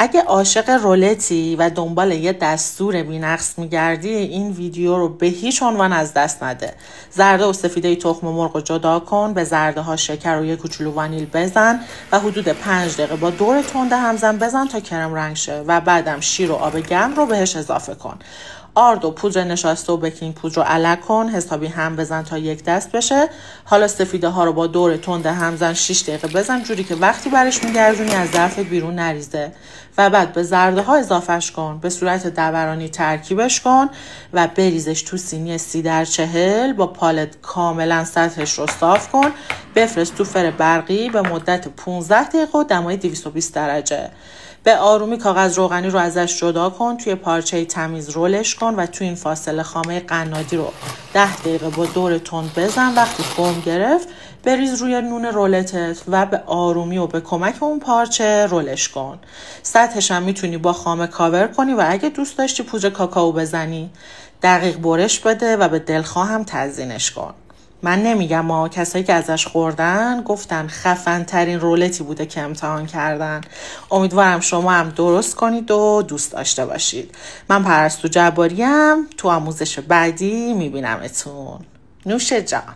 اگه عاشق رولتی و دنبال یه دستور بی‌نقص میگردی این ویدیو رو به هیچ عنوان از دست نده. زرده و سفیده تخم مرغ رو جدا کن، به زرده ها شکر و یه کوچولو وانیل بزن و حدود 5 دقیقه با دور تند همزن بزن تا کرم رنگ شه و بعدم شیر و آب گرم رو بهش اضافه کن. آرد و پودر نشاسته و بیکینگ پودر رو الک کن، حسابی هم بزن تا یک دست بشه. حالا سفیده ها رو با دور تند همزن 6 دقیقه بزن جوری که وقتی برش میگردونی از ظرف بیرون نریزه و بعد به زرده ها اضافهش کن. به صورت دورانی ترکیبش کن و بریزش تو سینی 30/40 با پالت کاملا سطحش رو صاف کن. بفرست تو فر برقی به مدت 15 دقیقه و دمای 220 درجه. به آرومی کاغذ روغنی رو ازش جدا کن، توی پارچه تمیز رولش کن و توی این فاصله خامه قنادی رو 10 دقیقه با دور تند بزن. وقتی فرم گرفت بریز روی نون رولتت و به آرومی و به کمک اون پارچه رولش کن. سطحش هم میتونی با خامه کاور کنی و اگه دوست داشتی پودر کاکائو بزنی دقیق برش بده و به دلخواه هم تزیینش کن. من نمیگم ما کسایی که ازش خوردن گفتن خفن ترین رولتی بوده که امتحان کردن. امیدوارم شما هم درست کنید و دوست داشته باشید. من پرستو جباریم، تو آموزش بعدی میبینمتون. نوش جان.